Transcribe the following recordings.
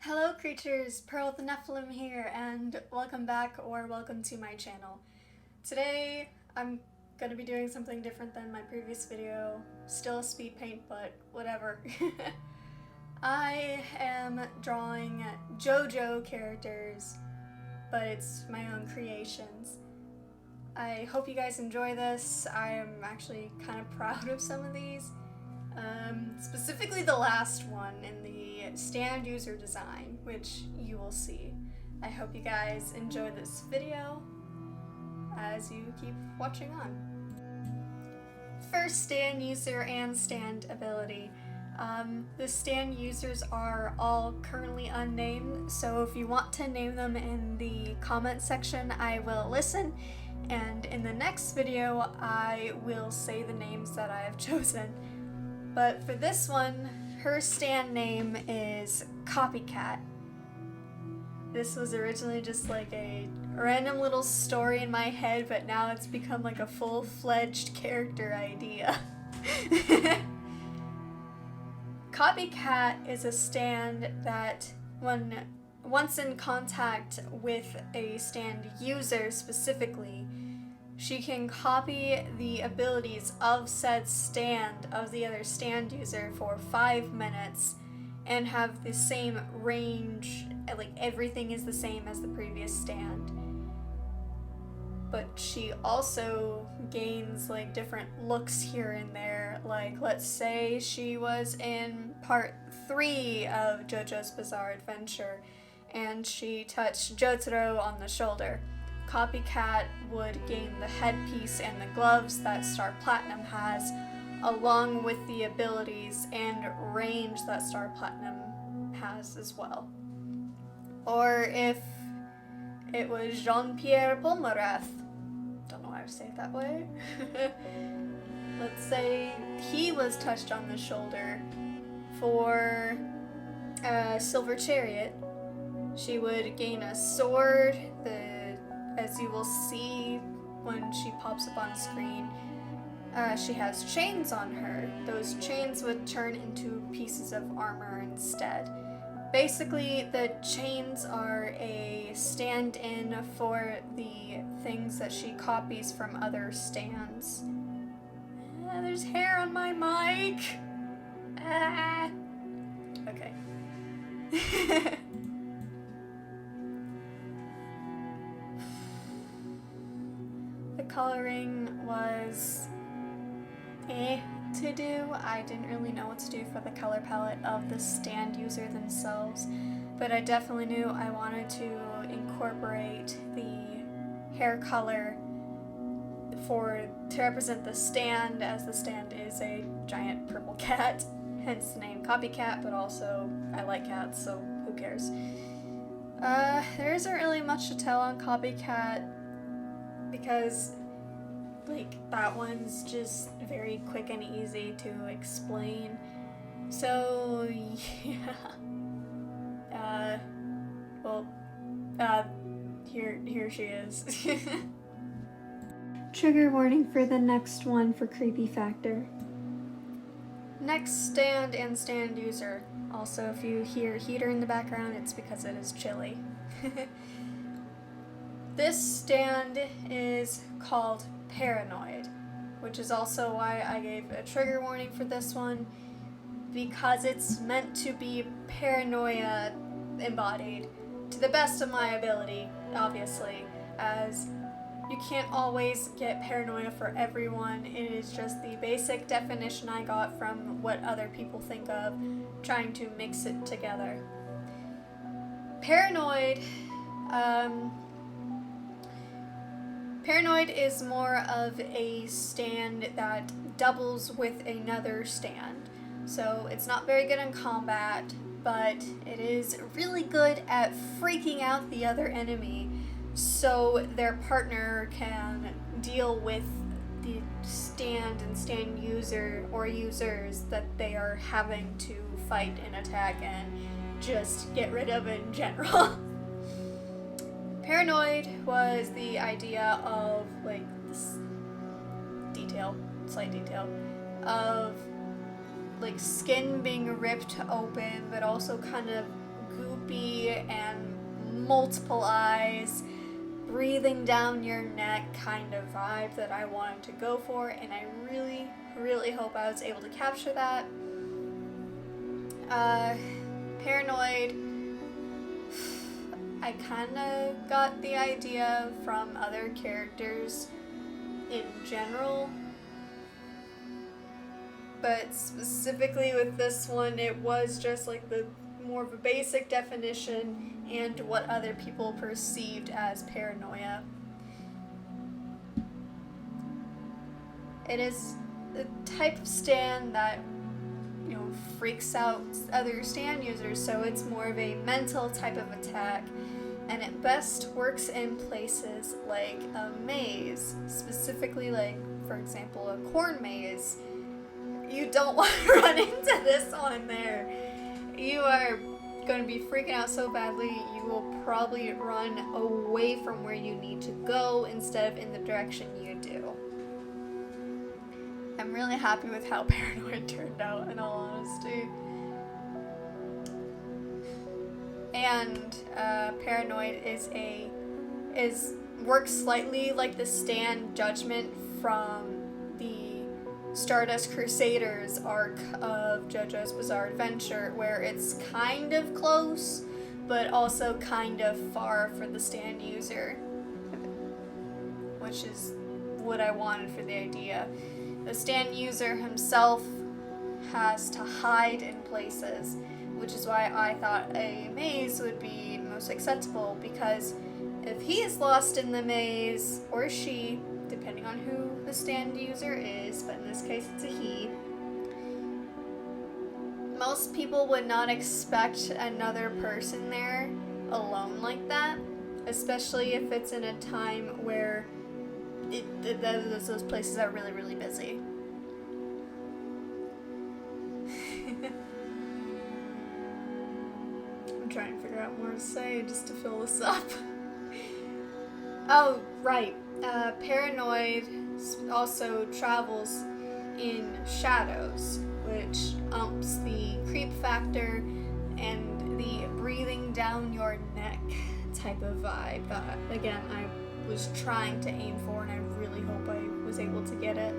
Hello creatures, Pearl the Nephilim here, and welcome back or welcome to my channel. Today I'm going to be doing something different than my previous video. Still speed paint, but whatever. I am drawing JoJo characters, but it's my own creations. I hope you guys enjoy this. I am actually kind of proud of some of these. Specifically the last one in the stand user design, which you will see. I hope you guys enjoy this video as you keep watching on. First, stand user and stand ability. The stand users are all currently unnamed, so if you want to name them in the comment section, I will listen, and in the next video I will say the names that I have chosen. But for this one, her stand name is Copycat. This was originally just like a random little story in my head, but now it's become like a full-fledged character idea. Copycat is a stand that once in contact with a stand user specifically, she can copy the abilities of said stand of the other stand user for 5 minutes and have the same range, like everything is the same as the previous stand. But she also gains like different looks here and there. Like let's say she was in part 3 of JoJo's Bizarre Adventure and she touched Jotaro on the shoulder. Copycat would gain the headpiece and the gloves that Star Platinum has, along with the abilities and range that Star Platinum has as well. Or if it was Jean-Pierre Pomereth, don't know why I would say it that way, let's say he was touched on the shoulder for Silver Chariot, she would gain a sword, as you will see when she pops up on screen, she has chains on her. Those chains would turn into pieces of armor instead. Basically, the chains are a stand-in for the things that she copies from other stands. There's hair on my mic! Okay. The coloring was to do. I didn't really know what to do for the color palette of the stand user themselves, but I definitely knew I wanted to incorporate the hair color to represent the stand, as the stand is a giant purple cat, hence the name Copycat, but also I like cats, so who cares. There isn't really much to tell on Copycat, because like that one's just very quick and easy to explain. So yeah. Here she is. Trigger warning for the next one for creepy factor. Next, stand and stand user. Also, if you hear heater in the background, it's because it is chilly. This stand is called Paranoid, which is also why I gave a trigger warning for this one, because it's meant to be paranoia embodied, to the best of my ability, obviously, as you can't always get paranoia for everyone. It is just the basic definition I got from what other people think of, trying to mix it together. Paranoid is more of a stand that doubles with another stand. So it's not very good in combat, but it is really good at freaking out the other enemy so their partner can deal with the stand and stand user or users that they are having to fight and attack and just get rid of in general. Paranoid was the idea of like this slight detail of like skin being ripped open, but also kind of goopy and multiple eyes, breathing down your neck kind of vibe that I wanted to go for, and I really, really hope I was able to capture that. Paranoid, I kind of got the idea from other characters in general, but specifically with this one, it was just like the more of a basic definition and what other people perceived as paranoia. It is the type of stan that, freaks out other stan users, so it's more of a mental type of attack, and it best works in places like a maze, specifically like, for example, a corn maze. You don't want to run into this one there. You are going to be freaking out so badly, you will probably run away from where you need to go instead of in the direction you do. I'm really happy with how Paranoid turned out, in all honesty. And Paranoid works slightly like the Stan Judgment from the Stardust Crusaders arc of JoJo's Bizarre Adventure, where it's kind of close, but also kind of far for the Stan user, which is what I wanted for the idea. The Stan user himself has to hide in places, which is why I thought a maze would be most acceptable, because if he is lost in the maze, or she, depending on who the Stan user is, but in this case it's a he, most people would not expect another person there alone like that, especially if it's in a time where those places are really, really busy. I'm trying to figure out more to say just to fill this up. Oh, right. Paranoid also travels in shadows, which umps the creep factor and the breathing down your neck type of vibe that, again, I was trying to aim for, and I really hope I was able to get it.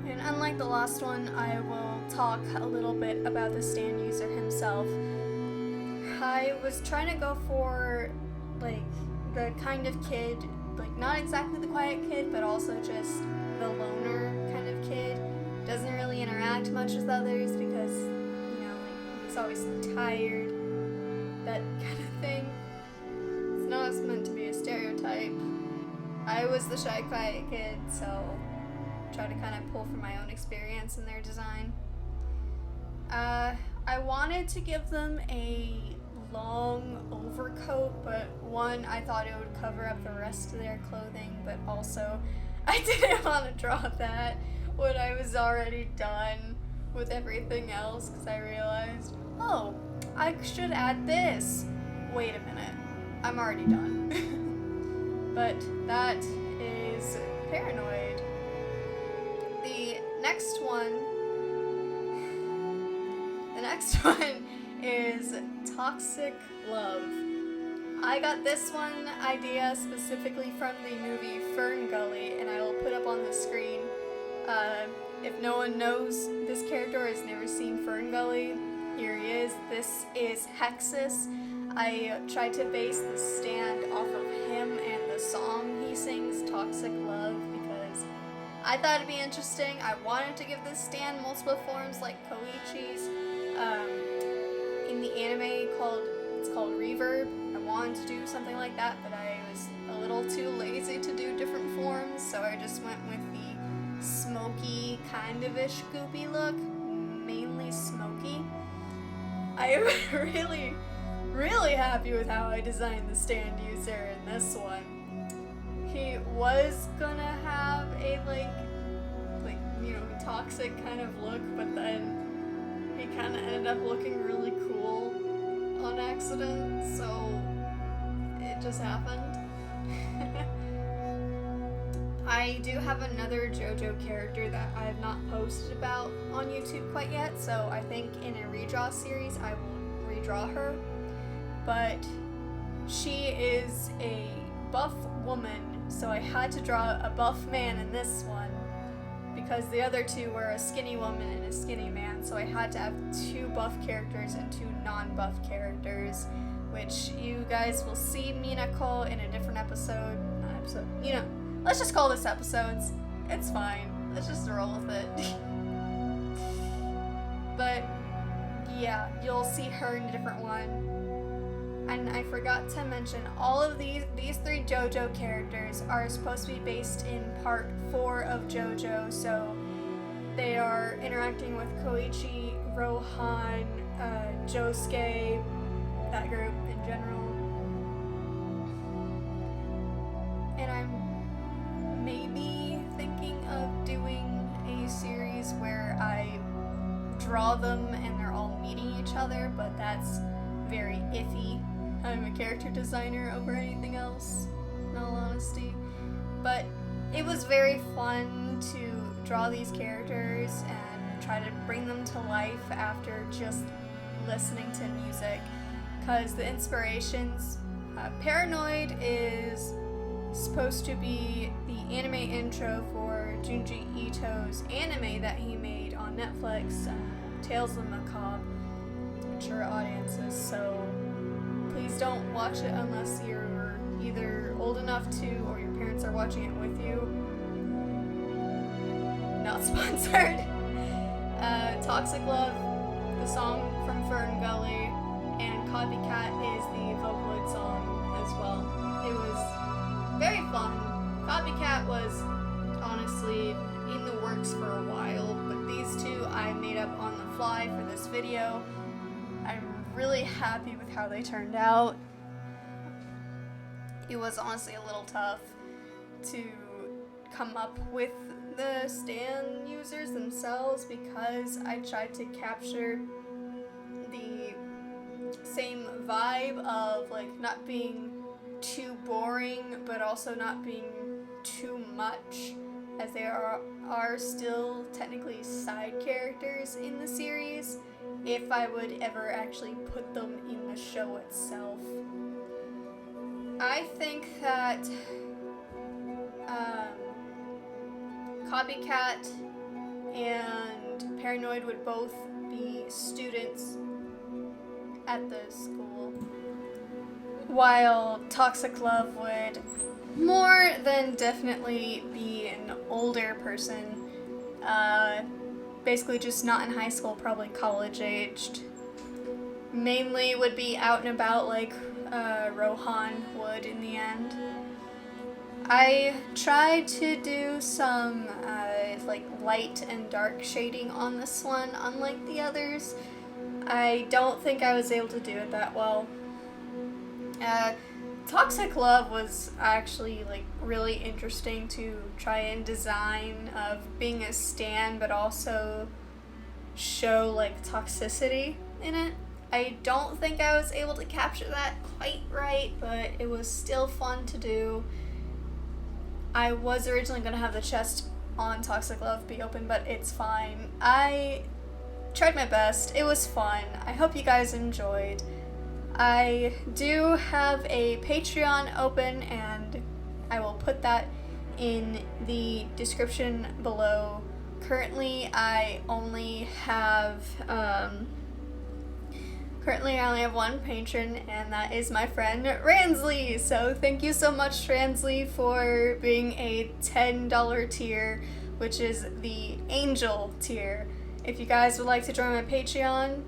And unlike the last one, I will talk a little bit about the Stan user himself. I was trying to go for, like, the kind of kid, like, not exactly the quiet kid, but also just the loner kind of kid. Doesn't really interact much with others because, like, he's always tired, that kind of thing. It's not meant to be a stereotype. I was the shy, quiet kid, so try to kind of pull from my own experience in their design. I wanted to give them a long overcoat, but one, I thought it would cover up the rest of their clothing, but also I didn't want to draw that when I was already done with everything else, because I realized, oh, I should add this. Wait a minute, I'm already done. But that is Paranoid. The next one is Toxic Love. I got this one idea specifically from the movie Fern Gully, and I will put up on the screen. If no one knows this character or has never seen Fern Gully, here he is. This is Hexus. I tried to base the stand off of him and the song he sings, Toxic Love, because I thought it'd be interesting. I wanted to give this stand multiple forms like Koichi's. In the anime it's called Reverb. I wanted to do something like that, but I was a little too lazy to do different forms, so I just went with the smoky, kind-of-ish goopy look, mainly smoky. I am really, really happy with how I designed the stand user in this one. He was gonna have a toxic kind of look, but then he kind of ended up looking really cool on accident, so it just happened. I do have another JoJo character that I have not posted about on YouTube quite yet, so I think in a redraw series I will redraw her. But she is a buff woman, so I had to draw a buff man in this one because the other two were a skinny woman and a skinny man, so I had to have 2 buff characters and 2 non-buff characters, which you guys will see me and Nicole in a different episode. Not episode, you know, let's just call this episodes. It's fine. Let's just roll with it. But yeah, you'll see her in a different one. And I forgot to mention, all of these 3 JoJo characters are supposed to be based in part 4 of JoJo, so they are interacting with Koichi, Rohan, Josuke, that group in general. And I'm maybe thinking of doing a series where I draw them and they're all meeting each other, but that's very iffy. I'm a character designer over anything else, in all honesty. But it was very fun to draw these characters and try to bring them to life after just listening to music. Because the inspirations, Paranoid is supposed to be the anime intro for Junji Ito's anime that he made on Netflix, Tales of the Macabre, mature audiences, so please don't watch it unless you're either old enough to or your parents are watching it with you. Not sponsored. Toxic Love, the song from Fern Gully, and Copycat is the Vocaloid song as well. It was very fun. Copycat was honestly in the works for a while, but these 2 I made up on the fly for this video. I'm really happy with how they turned out. It was honestly a little tough to come up with the Stan users themselves because I tried to capture the same vibe of like not being too boring but also not being too much, as they are still technically side characters in the series if I would ever actually put them in the show itself. I think that Copycat and Paranoid would both be students at the school, while Toxic Love would more than definitely be an older person, basically just not in high school, probably college aged. Mainly would be out and about like Rohan would in the end. I tried to do some like light and dark shading on this one, unlike the others. I don't think I was able to do it that well. Toxic Love was actually like really interesting to try and design, of being a stan but also show like toxicity in it. I don't think I was able to capture that quite right, but it was still fun to do. I was originally going to have the chest on Toxic Love be open, but it's fine. I tried my best. It was fun. I hope you guys enjoyed. I do have a Patreon open, and I will put that in the description below. Currently, I only have one patron, and that is my friend Ransley. So thank you so much, Ransley, for being a $10 tier, which is the Angel tier. If you guys would like to join my Patreon,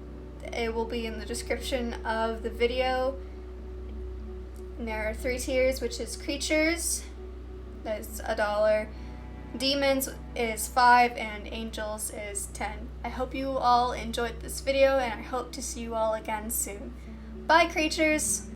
it will be in the description of the video. And there are 3 tiers, which is Creatures, that's $1, Demons is $5, and Angels is $10. I hope you all enjoyed this video, and I hope to see you all again soon. Bye, creatures!